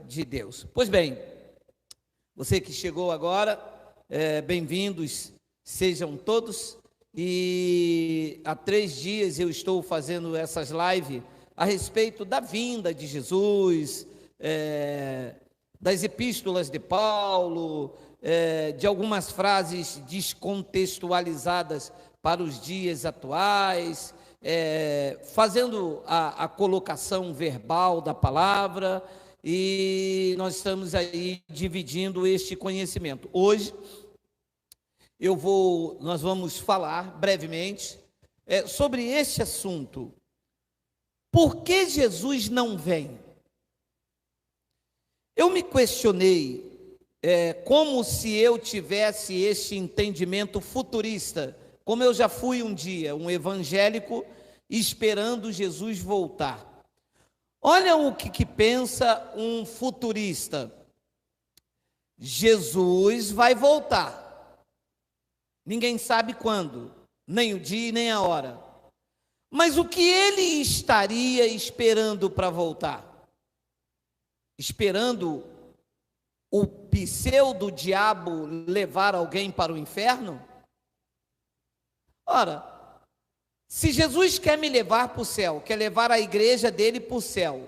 de Deus. Pois bem, você que chegou agora, bem-vindos sejam todos. E há 3 dias eu estou fazendo essas lives a respeito da vinda de Jesus, das epístolas de Paulo, de algumas frases descontextualizadas para os dias atuais, fazendo a colocação verbal da palavra, e nós estamos aí dividindo este conhecimento. Hoje nós vamos falar brevemente sobre este assunto. Por que Jesus não vem? Eu me questionei, como se eu tivesse este entendimento futurista, como eu já fui um dia, um evangélico esperando Jesus voltar. Olha o que pensa um futurista. Jesus vai voltar. Ninguém sabe quando, nem o dia nem a hora. Mas o que ele estaria esperando para voltar? Esperando o pseudo-diabo levar alguém para o inferno? Ora, se Jesus quer me levar para o céu, quer levar a igreja dele para o céu,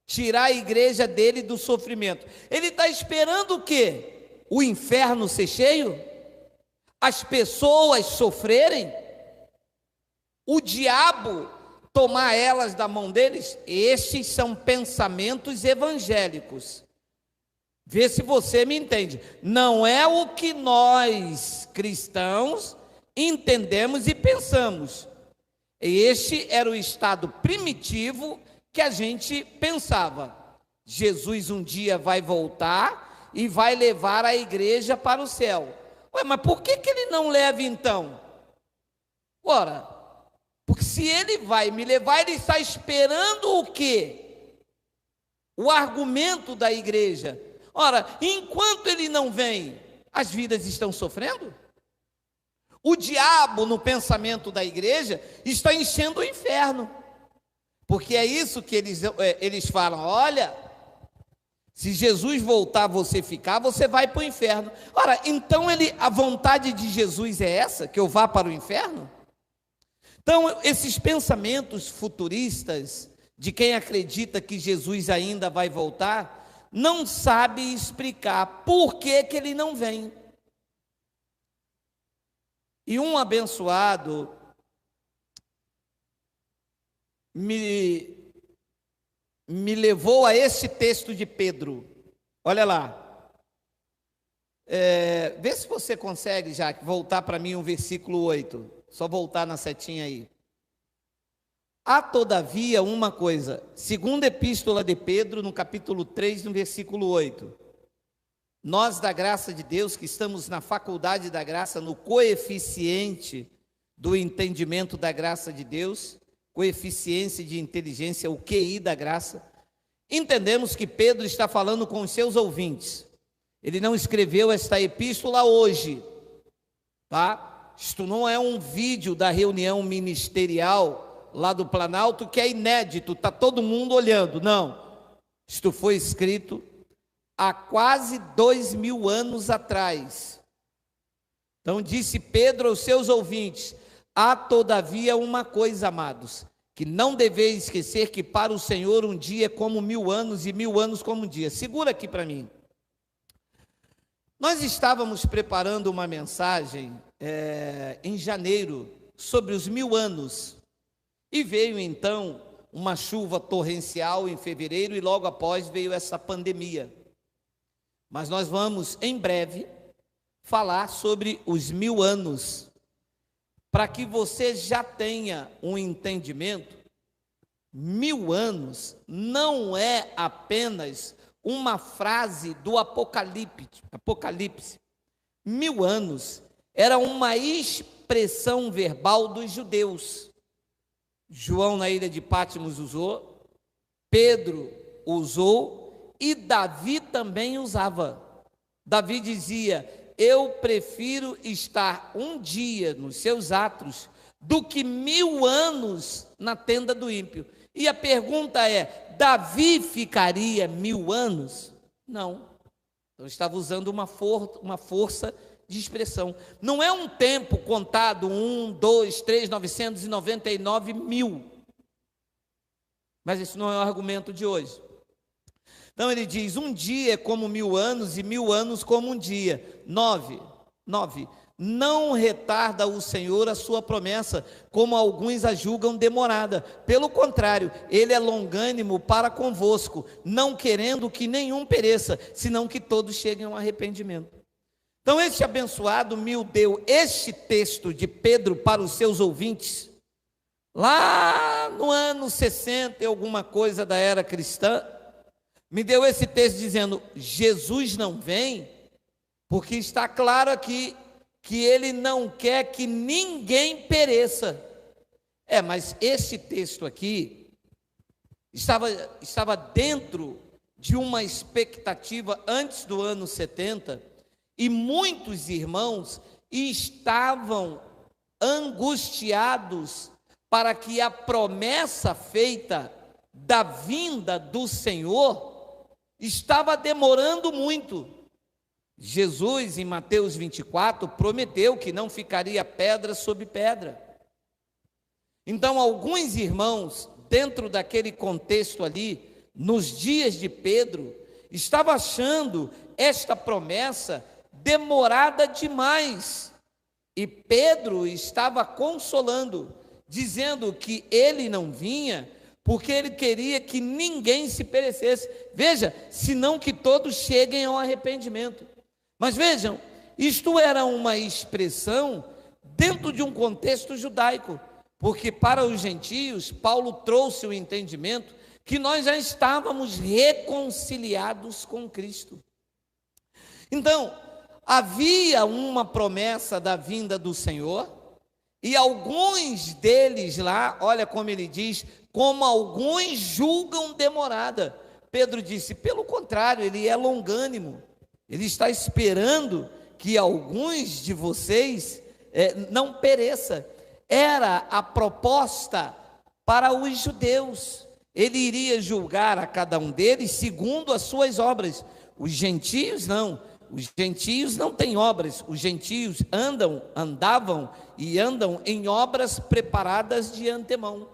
tirar a igreja dele do sofrimento, ele está esperando o quê? O inferno ser cheio? As pessoas sofrerem? O diabo tomar elas da mão deles? Estes são pensamentos evangélicos. Vê se você me entende. Não é o que nós, cristãos, entendemos e pensamos. Este era o estado primitivo que a gente pensava. Jesus um dia vai voltar e vai levar a igreja para o céu. Ué, mas por que ele não leva então? Ora, porque se ele vai me levar, ele está esperando o quê? O argumento da igreja. Ora, enquanto ele não vem, as vidas estão sofrendo? O diabo, no pensamento da igreja, está enchendo o inferno. Porque é isso que eles falam: olha, se Jesus voltar, você ficar, você vai para o inferno. Ora, então a vontade de Jesus é essa, que eu vá para o inferno? Então, esses pensamentos futuristas, de quem acredita que Jesus ainda vai voltar, não sabe explicar por que ele não vem. E um abençoado me levou a esse texto de Pedro. Olha lá. Vê se você consegue, já voltar para mim o versículo 8. Só voltar na setinha aí. Há todavia uma coisa. Segunda epístola de Pedro, no capítulo 3, no versículo 8. Nós, da graça de Deus, que estamos na faculdade da graça, no coeficiente do entendimento da graça de Deus, coeficiência de inteligência, o QI da graça, entendemos que Pedro está falando com os seus ouvintes. Ele não escreveu esta epístola hoje, tá? Isto não é um vídeo da reunião ministerial lá do Planalto que é inédito, está todo mundo olhando. Não, isto foi escrito há quase 2000 anos atrás. Então disse Pedro aos seus ouvintes: há todavia uma coisa, amados, que não deveis esquecer, que para o Senhor um dia é como 1000 anos, e 1000 anos como um dia. Segura aqui para mim. Nós estávamos preparando uma mensagem em janeiro sobre os 1000 anos, e veio então uma chuva torrencial em fevereiro, e logo após veio essa pandemia. Mas nós vamos, em breve, falar sobre os 1000 anos, para que você já tenha um entendimento. 1000 anos não é apenas uma frase do Apocalipse. 1000 anos era uma expressão verbal dos judeus. João na ilha de Patmos usou, Pedro usou, e Davi também usava. Davi dizia: eu prefiro estar um dia nos seus atos do que 1000 anos na tenda do ímpio. E a pergunta é: Davi ficaria 1000 anos? Não. Então estava usando uma força de expressão. Não é um tempo contado 1, 2, 3, 999 mil. Mas isso não é o argumento de hoje. Então ele diz: um dia é como 1000 anos, e 1000 anos como um dia. 9. Não retarda o Senhor a sua promessa, como alguns a julgam demorada. Pelo contrário, ele é longânimo para convosco, não querendo que nenhum pereça, senão que todos cheguem ao arrependimento. Então este abençoado me deu este texto de Pedro para os seus ouvintes, lá no ano 60 e alguma coisa da era cristã. Me deu esse texto dizendo: Jesus não vem, porque está claro aqui que ele não quer que ninguém pereça. Mas esse texto aqui estava dentro de uma expectativa antes do ano 70, e muitos irmãos estavam angustiados para que a promessa feita da vinda do Senhor estava demorando muito. Jesus, em Mateus 24, prometeu que não ficaria pedra sobre pedra. Então, alguns irmãos, dentro daquele contexto ali, nos dias de Pedro, estavam achando esta promessa demorada demais. E Pedro estava consolando, dizendo que ele não vinha porque ele queria que ninguém se perecesse. Veja, senão que todos cheguem ao arrependimento. Mas vejam, isto era uma expressão dentro de um contexto judaico, porque para os gentios, Paulo trouxe o entendimento que nós já estávamos reconciliados com Cristo. Então, havia uma promessa da vinda do Senhor, e alguns deles lá, olha como ele diz, como alguns julgam demorada. Pedro disse: pelo contrário, ele é longânimo. Ele está esperando que alguns de vocês não pereça. Era a proposta para os judeus. Ele iria julgar a cada um deles segundo as suas obras. Os gentios não. Os gentios não têm obras. Os gentios andavam e andam em obras preparadas de antemão.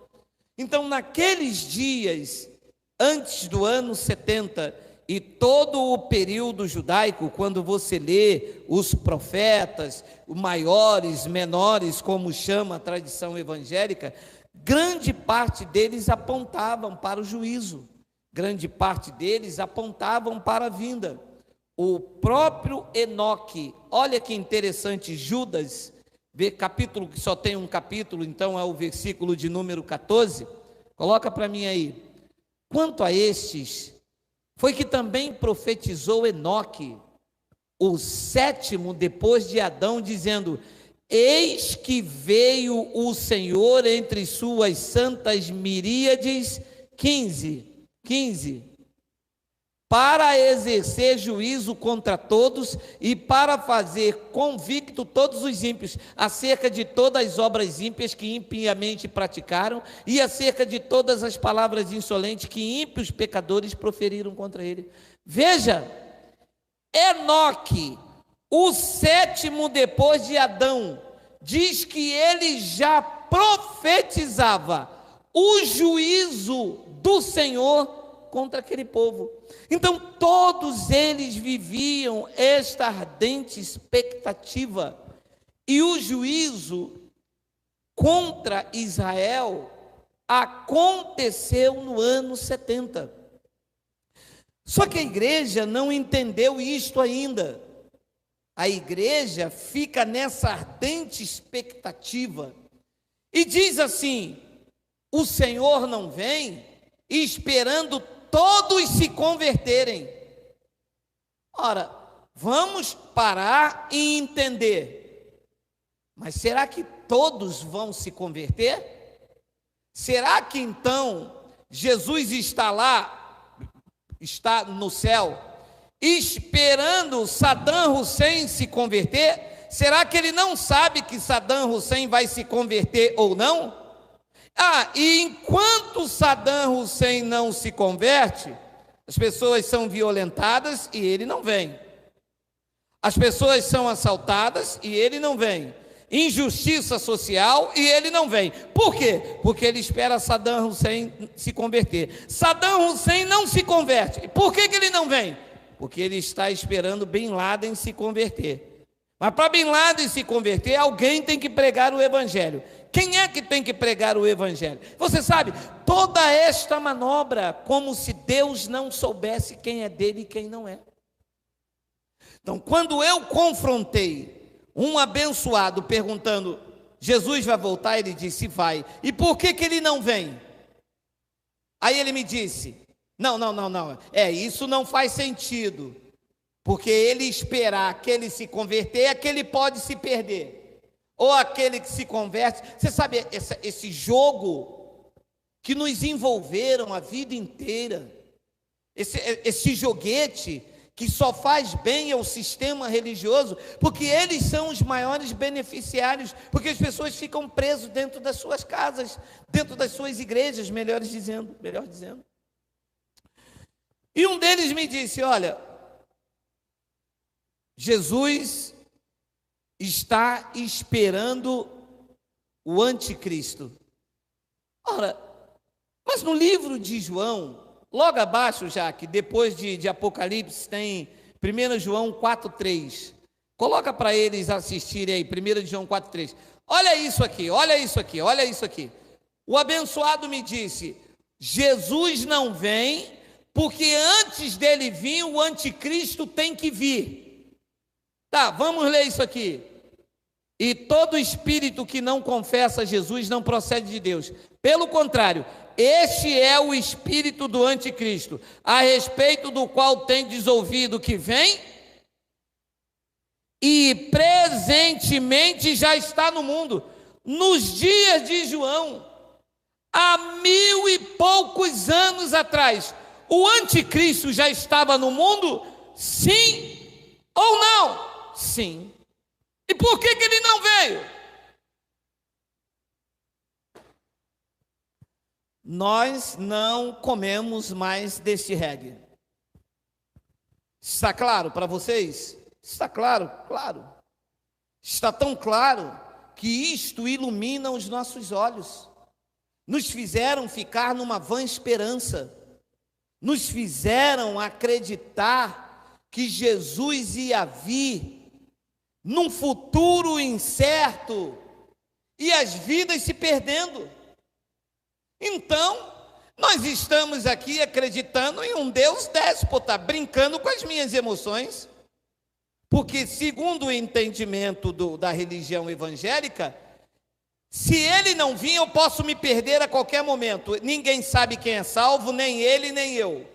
Então, naqueles dias, antes do ano 70, e todo o período judaico, quando você lê os profetas, maiores, menores, como chama a tradição evangélica, grande parte deles apontavam para o juízo, grande parte deles apontavam para a vinda. O próprio Enoque, olha que interessante, Judas, vê capítulo que só tem um capítulo, então é o versículo de número 14, coloca para mim aí. Quanto a estes, foi que também profetizou Enoque, o 7º depois de Adão, dizendo: eis que veio o Senhor entre suas santas miríades, 15, para exercer juízo contra todos e para fazer convicto todos os ímpios, acerca de todas as obras ímpias que impiamente praticaram, e acerca de todas as palavras insolentes que ímpios pecadores proferiram contra ele. Veja, Enoque, o 7º depois de Adão, diz que ele já profetizava o juízo do Senhor contra aquele povo. Então todos eles viviam esta ardente expectativa, e o juízo contra Israel aconteceu no ano 70. Só que a igreja não entendeu isto ainda. A igreja fica nessa ardente expectativa e diz assim: o Senhor não vem, esperando todos se converterem. Ora, vamos parar e entender. Mas será que todos vão se converter? Será que então Jesus está lá, está no céu, esperando Saddam Hussein se converter? Será que ele não sabe que Saddam Hussein vai se converter ou não? E enquanto Saddam Hussein não se converte, as pessoas são violentadas e ele não vem. As pessoas são assaltadas e ele não vem. Injustiça social e ele não vem. Por quê? Porque ele espera Saddam Hussein se converter. Saddam Hussein não se converte. Por que ele não vem? Porque ele está esperando Bin Laden se converter. Mas para Bin Laden se converter, alguém tem que pregar o evangelho. Quem é que tem que pregar o evangelho? Você sabe, toda esta manobra, como se Deus não soubesse quem é dele e quem não é. Então, quando eu confrontei um abençoado perguntando, Jesus vai voltar? Ele disse, vai. E por que ele não vem? Aí ele me disse, não, isso não faz sentido, porque ele esperar aquele se converter, aquele pode se perder, ou aquele que se converte. Você sabe, esse jogo que nos envolveram a vida inteira, esse joguete que só faz bem ao sistema religioso, porque eles são os maiores beneficiários, porque as pessoas ficam presas dentro das suas casas, dentro das suas igrejas, melhor dizendo. E um deles me disse, olha, Jesus está esperando o anticristo. Ora, mas no livro de João, logo abaixo já, que depois de Apocalipse tem 1 João 4,3. Coloca para eles assistirem aí, 1 João 4,3. Olha isso aqui. O abençoado me disse, Jesus não vem, porque antes dele vir, o anticristo tem que vir. Tá, vamos ler isso aqui. E todo espírito que não confessa Jesus não procede de Deus. Pelo contrário, este é o espírito do anticristo, a respeito do qual tendes ouvido que vem, e presentemente já está no mundo. Nos dias de João, há 1000 e poucos anos atrás, o anticristo já estava no mundo? Sim ou não? Sim. E por que ele não veio? Nós não comemos mais deste reggae. Está claro para vocês? Está claro? Claro. Está tão claro que isto ilumina os nossos olhos. Nos fizeram ficar numa vã esperança. Nos fizeram acreditar que Jesus ia vir num futuro incerto e as vidas se perdendo. Então, nós estamos aqui acreditando em um Deus déspota, brincando com as minhas emoções, porque segundo o entendimento da religião evangélica, se ele não vir, eu posso me perder a qualquer momento. Ninguém sabe quem é salvo, nem ele, nem eu.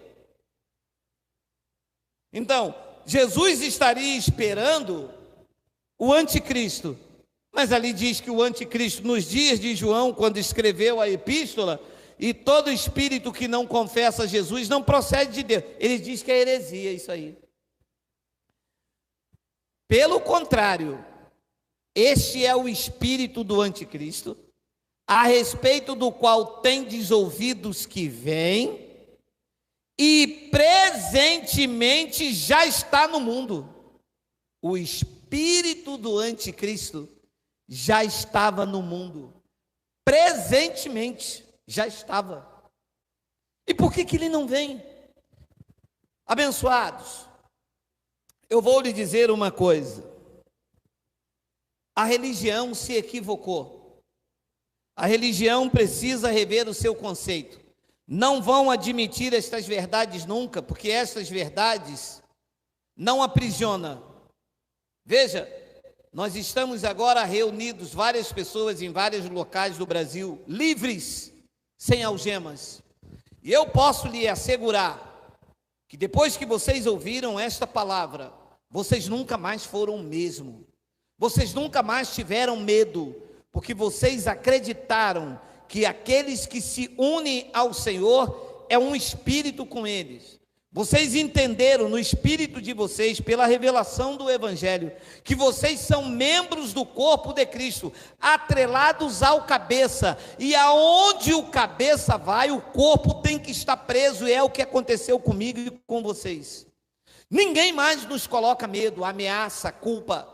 Então, Jesus estaria esperando o anticristo, mas ali diz que o anticristo, nos dias de João, quando escreveu a epístola, e todo espírito que não confessa Jesus não procede de Deus. Ele diz que é heresia isso aí. Pelo contrário, este é o espírito do anticristo, a respeito do qual tendes ouvidos que vem, e presentemente já está no mundo. O espírito do anticristo já estava no mundo, presentemente já estava. E por que ele não vem? Abençoados, eu vou lhe dizer uma coisa. A religião se equivocou. A religião precisa rever o seu conceito. Não vão admitir estas verdades nunca, porque estas verdades não aprisionam. Veja, nós estamos agora reunidos, várias pessoas em vários locais do Brasil, livres, sem algemas. E eu posso lhe assegurar que depois que vocês ouviram esta palavra, vocês nunca mais foram o mesmo. Vocês nunca mais tiveram medo, porque vocês acreditaram que aqueles que se unem ao Senhor é um espírito com eles. Vocês entenderam no espírito de vocês, pela revelação do Evangelho, que vocês são membros do corpo de Cristo, atrelados ao cabeça, e aonde o cabeça vai, o corpo tem que estar preso, e é o que aconteceu comigo e com vocês. Ninguém mais nos coloca medo, ameaça, culpa.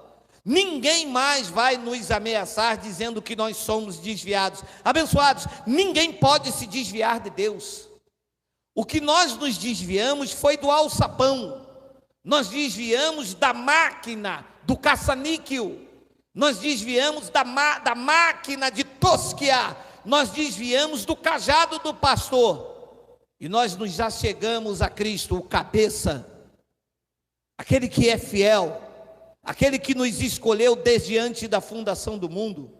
Ninguém mais vai nos ameaçar dizendo que nós somos desviados. Abençoados, ninguém pode se desviar de Deus. O que nós nos desviamos foi do alçapão, nós desviamos da máquina do caça-níquel, nós desviamos da máquina de tosquiar, nós desviamos do cajado do pastor, e nós nos já chegamos a Cristo, o cabeça, aquele que é fiel, aquele que nos escolheu desde antes da fundação do mundo,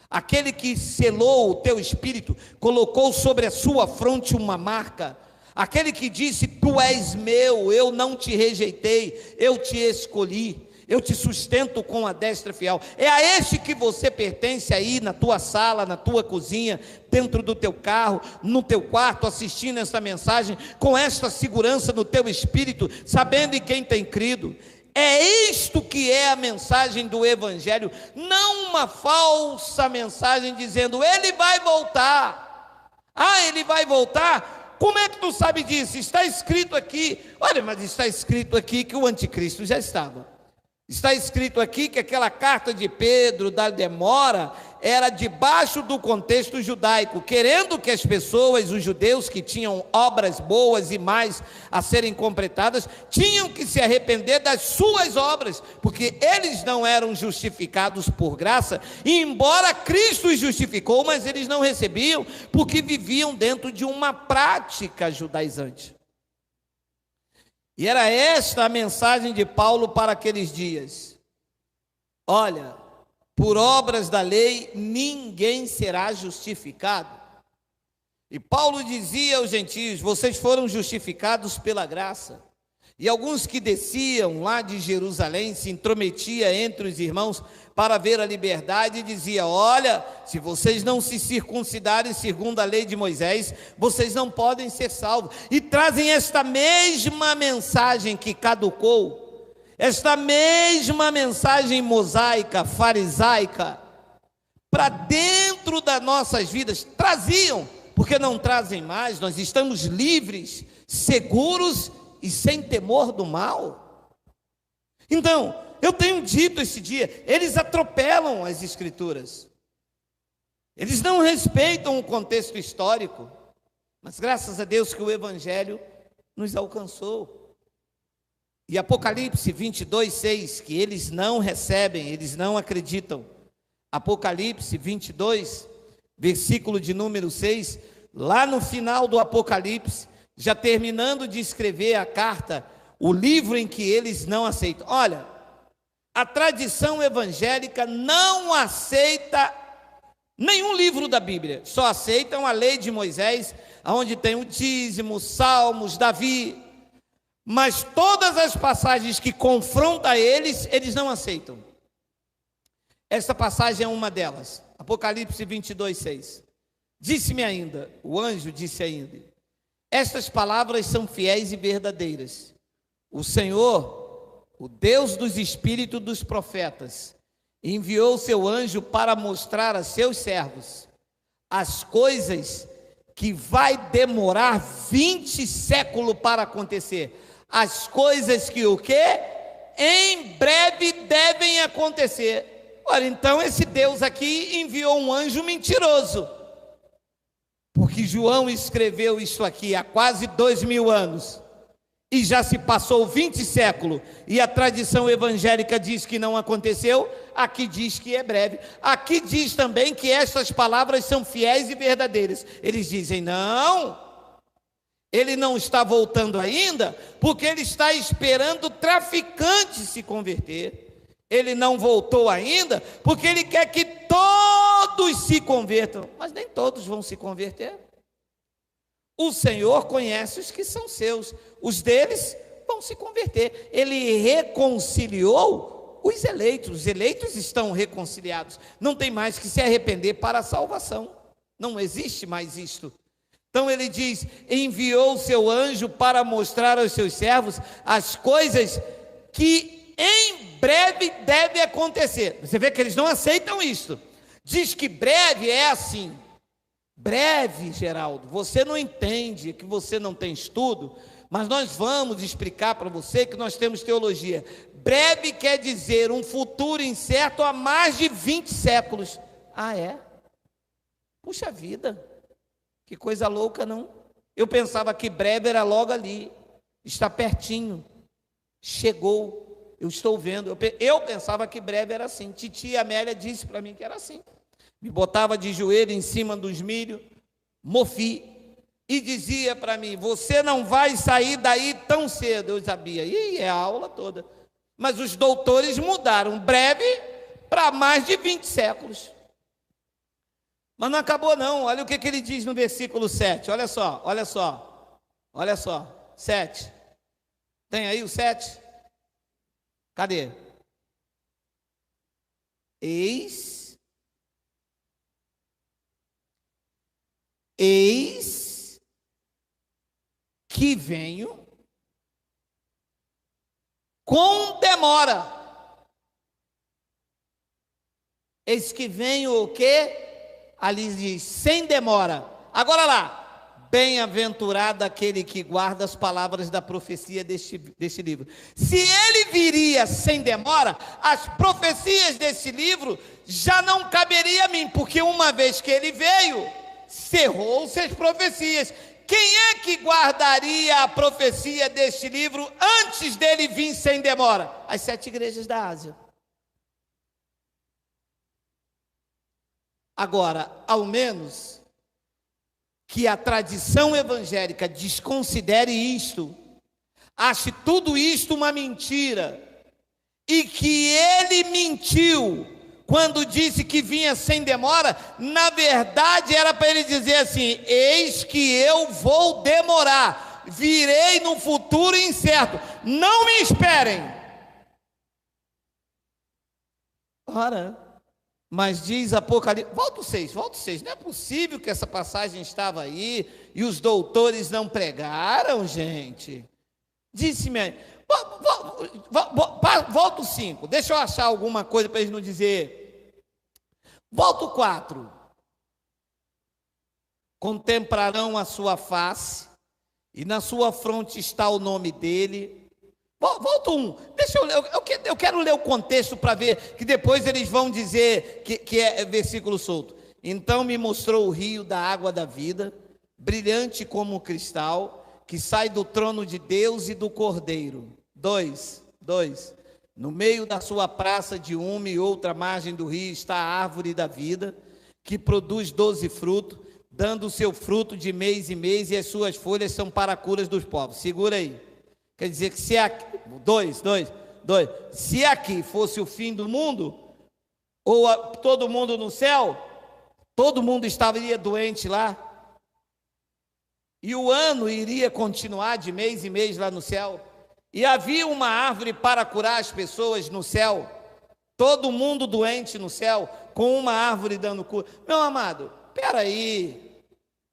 aquele que selou o teu espírito, colocou sobre a sua fronte uma marca, aquele que disse: tu és meu, eu não te rejeitei, eu te escolhi, eu te sustento com a destra fiel. É a este que você pertence aí na tua sala, na tua cozinha, dentro do teu carro, no teu quarto, assistindo essa mensagem, com esta segurança no teu espírito, sabendo em quem tem crido. É isto que é a mensagem do Evangelho, não uma falsa mensagem dizendo: ele vai voltar. Ah, ele vai voltar? Como é que tu sabe disso? Está escrito aqui. Olha, mas está escrito aqui que o anticristo já estava. Está escrito aqui que aquela carta de Pedro, da demora, era debaixo do contexto judaico, querendo que as pessoas, os judeus que tinham obras boas e mais a serem completadas, tinham que se arrepender das suas obras, porque eles não eram justificados por graça, e embora Cristo os justificou, mas eles não recebiam, porque viviam dentro de uma prática judaizante. E era esta a mensagem de Paulo para aqueles dias: olha, por obras da lei ninguém será justificado. E Paulo dizia aos gentios: vocês foram justificados pela graça. E alguns que desciam lá de Jerusalém se intrometia entre os irmãos para ver a liberdade e dizia: olha, se vocês não se circuncidarem segundo a lei de Moisés, vocês não podem ser salvos. E trazem esta mesma mensagem que caducou, esta mesma mensagem mosaica, farisaica, para dentro das nossas vidas. Traziam, porque não trazem mais. Nós estamos livres, seguros e sem temor do mal. Então, eu tenho dito esse dia, eles atropelam as escrituras, eles não respeitam o contexto histórico, mas graças a Deus que o Evangelho nos alcançou. E Apocalipse 22:6, que eles não recebem, eles não acreditam. Apocalipse 22, versículo de número 6, lá no final do Apocalipse, já terminando de escrever a carta, o livro em que eles não aceitam. Olha, a tradição evangélica não aceita nenhum livro da Bíblia, só aceitam a lei de Moisés, onde tem o dízimo, Salmos, Davi, mas todas as passagens que confrontam eles, eles não aceitam. Esta passagem é uma delas, Apocalipse 22:6. Disse-me ainda, o anjo disse ainda: estas palavras são fiéis e verdadeiras. O Senhor, o Deus dos espíritos dos profetas, enviou seu anjo para mostrar a seus servos as coisas que vai demorar 20 séculos para acontecer. As coisas que o quê? Em breve devem acontecer. Ora, então esse Deus aqui enviou um anjo mentiroso, porque João escreveu isso aqui há quase 2000 anos, e já se passou 20 séculos, e a tradição evangélica diz que não aconteceu, aqui diz que é breve. Aqui diz também que estas palavras são fiéis e verdadeiras. Eles dizem: não, ele não está voltando ainda, porque ele está esperando o traficante se converter. Ele não voltou ainda, porque ele quer que todos se convertam, mas nem todos vão se converter. O Senhor conhece os que são seus, os deles vão se converter. Ele reconciliou os eleitos estão reconciliados, não tem mais que se arrepender para a salvação, não existe mais isto. Então ele diz: enviou o seu anjo para mostrar aos seus servos as coisas que em breve devem acontecer. Você vê que eles não aceitam isso. Diz que breve é assim. Breve, Geraldo, você não entende, que você não tem estudo, mas nós vamos explicar para você que nós temos teologia. Breve quer dizer um futuro incerto há mais de 20 séculos. Ah, é? Puxa vida, que coisa louca, não? Eu pensava que breve era logo ali, está pertinho, chegou, eu estou vendo. Eu pensava que breve era assim. Titia Amélia disse para mim que era assim. Me botava de joelho em cima dos milhos, mofi, e dizia para mim: você não vai sair daí tão cedo. Eu sabia, e é a aula toda. Mas os doutores mudaram breve para mais de 20 séculos. Mas não acabou não, olha o que ele diz no versículo 7, olha só, 7. Tem aí o 7? Cadê? Eis que venho com demora. Eis que venho o quê? Ali diz, sem demora. Agora lá, bem-aventurado aquele que guarda as palavras da profecia deste livro. Se ele viria sem demora, as profecias desse livro já não caberia a mim, porque uma vez que ele veio, cerrou-se as profecias. Quem é que guardaria a profecia deste livro antes dele vir sem demora? As 7 igrejas da Ásia. Agora, ao menos que a tradição evangélica desconsidere isto, ache tudo isto uma mentira, e que ele mentiu quando disse que vinha sem demora, na verdade era para ele dizer assim: eis que eu vou demorar, virei no futuro incerto, não me esperem. Ora, mas diz Apocalipse, volta o 6, não é possível que essa passagem estava aí e os doutores não pregaram, gente. Disse-me aí, volta o 5, deixa eu achar alguma coisa para eles não dizer. Volta o 4. Contemplarão a sua face, e na sua fronte está o nome dele. Volta 1, deixa eu ler, eu quero ler o contexto para ver, que depois eles vão dizer que é versículo solto. Então me mostrou o rio da água da vida, brilhante como um cristal, que sai do trono de Deus e do Cordeiro. 2. No meio da sua praça de uma e outra margem do rio está a árvore da vida, que produz 12 frutos, dando o seu fruto de mês em mês, e as suas folhas são para a cura dos povos. Segura aí. Quer dizer que se aqui, se aqui fosse o fim do mundo, ou todo mundo no céu, todo mundo estaria doente lá, e o ano iria continuar de mês em mês lá no céu, e havia uma árvore para curar as pessoas no céu, todo mundo doente no céu, com uma árvore dando cura. Meu amado, peraí,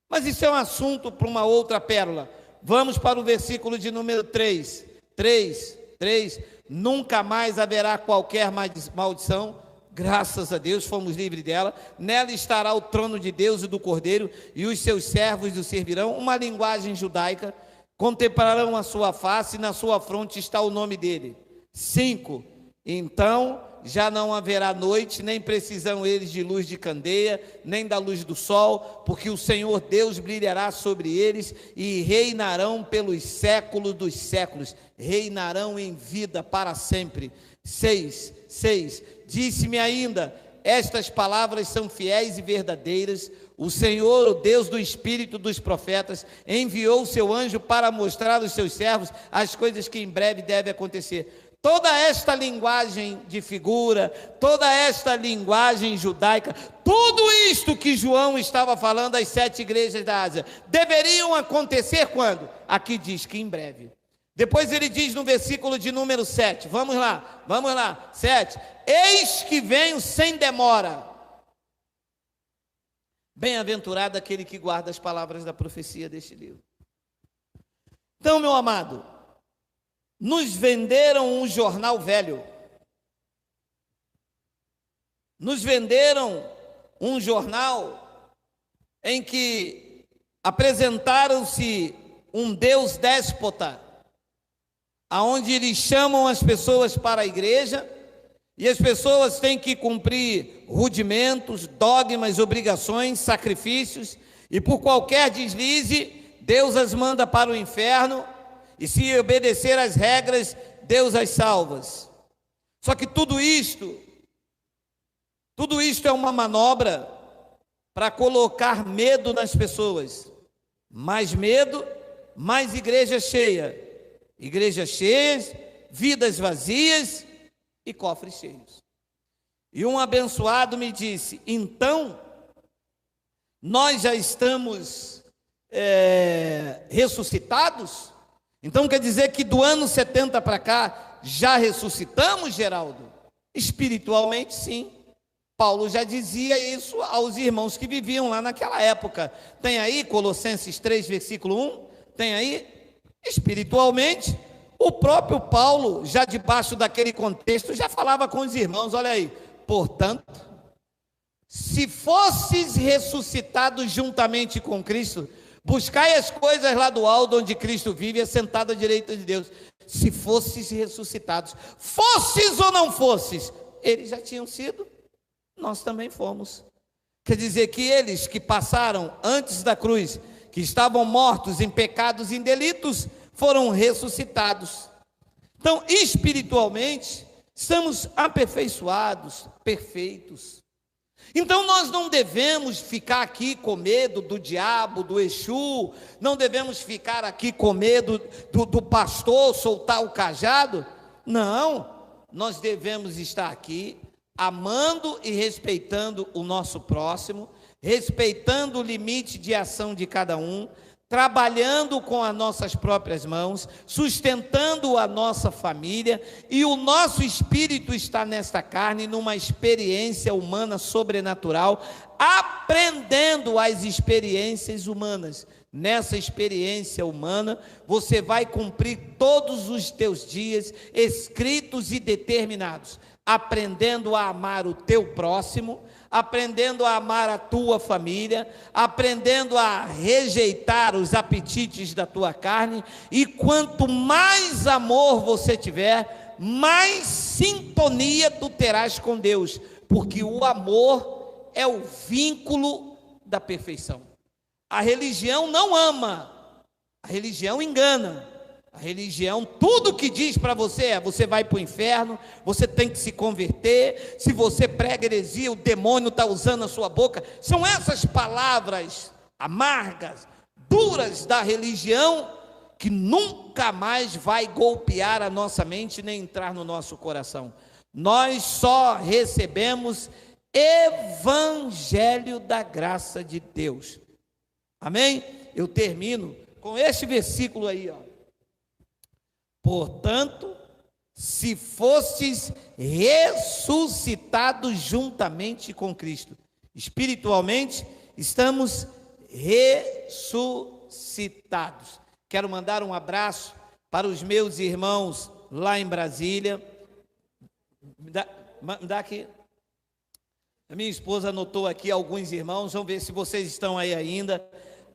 mas isso é um assunto para uma outra pérola. Vamos para o versículo de número 3. 3. Nunca mais haverá qualquer maldição. Graças a Deus, fomos livres dela. Nela estará o trono de Deus e do Cordeiro, e os seus servos o servirão. Uma linguagem judaica. Contemplarão a sua face, e na sua fronte está o nome dele. 5. Então já não haverá noite, nem precisam eles de luz de candeia, nem da luz do sol, porque o Senhor Deus brilhará sobre eles, e reinarão pelos séculos dos séculos, reinarão em vida para sempre. 6. Disse-me ainda: estas palavras são fiéis e verdadeiras. O Senhor, o Deus do Espírito dos profetas, enviou o seu anjo para mostrar aos seus servos as coisas que em breve devem acontecer. Toda esta linguagem de figura, toda esta linguagem judaica, tudo isto que João estava falando às 7 igrejas da Ásia, deveriam acontecer quando? Aqui diz que em breve. Depois ele diz no versículo de número 7, vamos lá, 7. Eis que venho sem demora. Bem-aventurado aquele que guarda as palavras da profecia deste livro. Então, meu amado, nos venderam um jornal velho. Nos venderam um jornal em que apresentaram-se um Deus déspota, aonde eles chamam as pessoas para a igreja, e as pessoas têm que cumprir rudimentos, dogmas, obrigações, sacrifícios, e por qualquer deslize, Deus as manda para o inferno, e se obedecer às regras, Deus as salva. Só que tudo isto é uma manobra para colocar medo nas pessoas. Mais medo, mais igreja cheia. Igrejas cheias, vidas vazias e cofres cheios. E um abençoado me disse: então, nós já estamos ressuscitados? Então quer dizer que do ano 70 para cá já ressuscitamos, Geraldo? Espiritualmente, sim. Paulo já dizia isso aos irmãos que viviam lá naquela época. Tem aí Colossenses 3, versículo 1? Tem aí? Espiritualmente, o próprio Paulo, já debaixo daquele contexto, já falava com os irmãos, olha aí, portanto, se fosses ressuscitados juntamente com Cristo, buscai as coisas lá do alto, onde Cristo vive, assentado à direita de Deus. Se fosses ressuscitados, fosses ou não fosses, eles já tinham sido, nós também fomos. Quer dizer que eles que passaram antes da cruz, que estavam mortos em pecados e em delitos, foram ressuscitados. Então, espiritualmente, estamos aperfeiçoados, perfeitos. Então, nós não devemos ficar aqui com medo do diabo, do Exu, não devemos ficar aqui com medo do pastor soltar o cajado. Não, nós devemos estar aqui amando e respeitando o nosso próximo, respeitando o limite de ação de cada um, trabalhando com as nossas próprias mãos, sustentando a nossa família, e o nosso espírito está nesta carne, numa experiência humana sobrenatural, aprendendo as experiências humanas. Nessa experiência humana, você vai cumprir todos os teus dias escritos e determinados, aprendendo a amar o teu próximo, aprendendo a amar a tua família, aprendendo a rejeitar os apetites da tua carne, e quanto mais amor você tiver, mais sintonia tu terás com Deus, porque o amor é o vínculo da perfeição. A religião não ama, a religião engana. A religião, tudo que diz para você você vai para o inferno, você tem que se converter, se você prega heresia, o demônio está usando a sua boca. São essas palavras amargas, duras da religião, que nunca mais vai golpear a nossa mente, nem entrar no nosso coração. Nós só recebemos evangelho da graça de Deus. Amém? Eu termino com este versículo aí, ó. Portanto, se fostes ressuscitados juntamente com Cristo, espiritualmente, estamos ressuscitados. Quero mandar um abraço para os meus irmãos lá em Brasília. Me dá aqui. A minha esposa anotou aqui alguns irmãos, vamos ver se vocês estão aí ainda.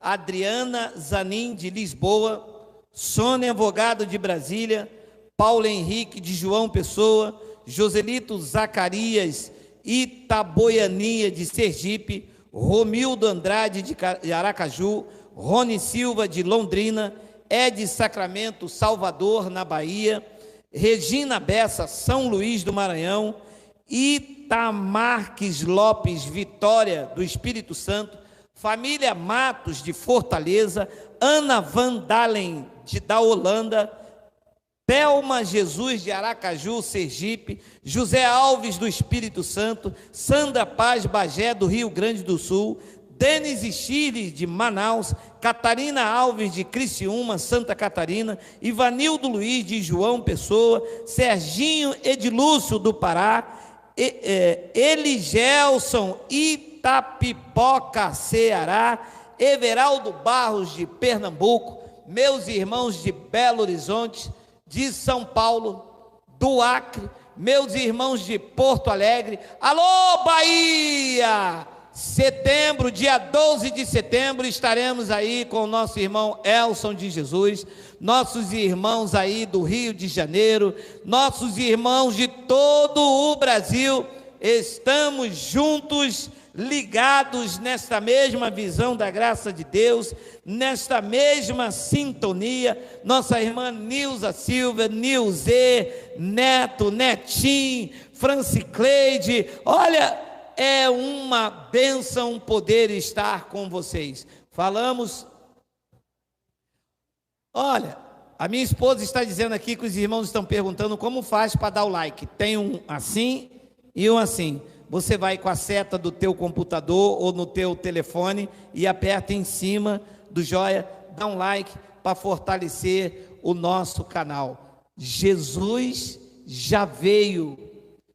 Adriana Zanin, de Lisboa. Sônia Avogado, de Brasília. Paulo Henrique, de João Pessoa. Joselito Zacarias Itaboiania, de Sergipe. Romildo Andrade, de Aracaju. Rony Silva, de Londrina. Ed Sacramento, Salvador, na Bahia. Regina Bessa, São Luís do Maranhão. Itamarques Lopes, Vitória, do Espírito Santo. Família Matos, de Fortaleza. Ana Van Dalen, da Holanda. Thelma Jesus, de Aracaju, Sergipe. José Alves, do Espírito Santo. Sandra Paz Bagé, do Rio Grande do Sul. Denise Chile, de Manaus. Catarina Alves, de Criciúma, Santa Catarina. Ivanildo Luiz, de João Pessoa. Serginho Edilúcio, do Pará. Eligelson Itapipoca, Ceará, Everaldo Barros de Pernambuco, meus irmãos de Belo Horizonte, de São Paulo, do Acre, meus irmãos de Porto Alegre, alô Bahia! Setembro, dia 12 de setembro, estaremos aí com o nosso irmão Elson de Jesus, nossos irmãos aí do Rio de Janeiro, nossos irmãos de todo o Brasil, estamos juntos, ligados nesta mesma visão da graça de Deus, nesta mesma sintonia. Nossa irmã Nilza Silva, Nilzê, Neto, Netinho, Francicleide, olha, é uma bênção poder estar com vocês. Falamos, olha, a minha esposa está dizendo aqui que os irmãos estão perguntando como faz para dar o like. Tem um assim e um assim. Você vai com a seta do teu computador ou no teu telefone e aperta em cima do joia, dá um like para fortalecer o nosso canal. Jesus já veio,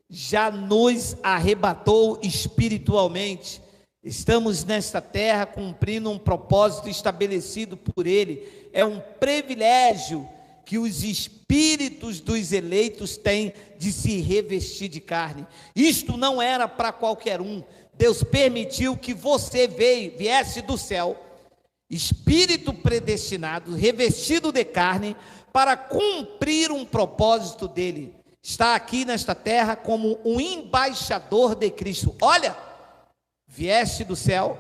já nos arrebatou espiritualmente. Estamos nesta terra cumprindo um propósito estabelecido por Ele. É um privilégio que os espíritos dos eleitos têm de se revestir de carne. Isto não era para qualquer um. Deus permitiu que você viesse do céu, espírito predestinado, revestido de carne, para cumprir um propósito dele. Está aqui nesta terra como um embaixador de Cristo. Olha, vieste do céu,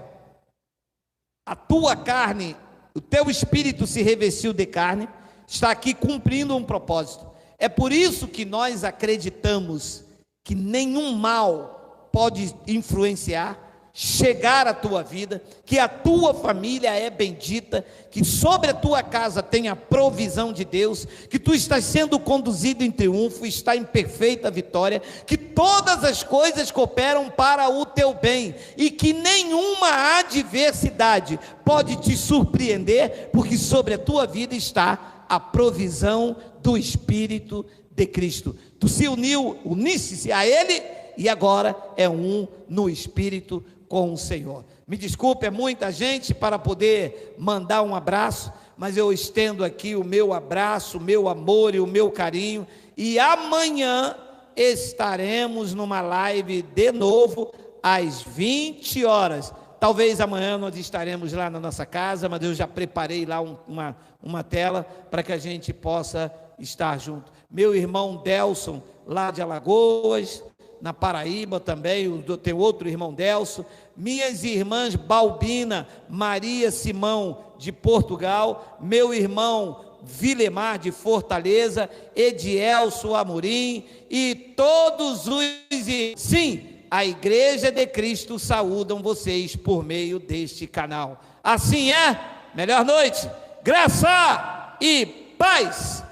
a tua carne, o teu espírito se revestiu de carne, está aqui cumprindo um propósito. É por isso que nós acreditamos que nenhum mal pode influenciar, chegar à tua vida, que a tua família é bendita, que sobre a tua casa tem a provisão de Deus, que tu estás sendo conduzido em triunfo, está em perfeita vitória, que todas as coisas cooperam para o teu bem, e que nenhuma adversidade pode te surpreender, porque sobre a tua vida está a provisão do Espírito de Cristo. Tu se unisse-se a Ele, e agora é um no Espírito com o Senhor. Me desculpe, é muita gente para poder mandar um abraço, mas eu estendo aqui o meu abraço, o meu amor e o meu carinho, e amanhã estaremos numa live de novo, às 20 horas, talvez amanhã nós estaremos lá na nossa casa, mas eu já preparei lá uma tela, para que a gente possa estar junto. Meu irmão Delson, lá de Alagoas, na Paraíba também, tem outro irmão Delso, minhas irmãs Balbina, Maria Simão de Portugal, meu irmão Vilemar de Fortaleza, Edielso Amorim e todos os... Sim, a Igreja de Cristo saúdam vocês por meio deste canal. Assim é, melhor noite, graça e paz.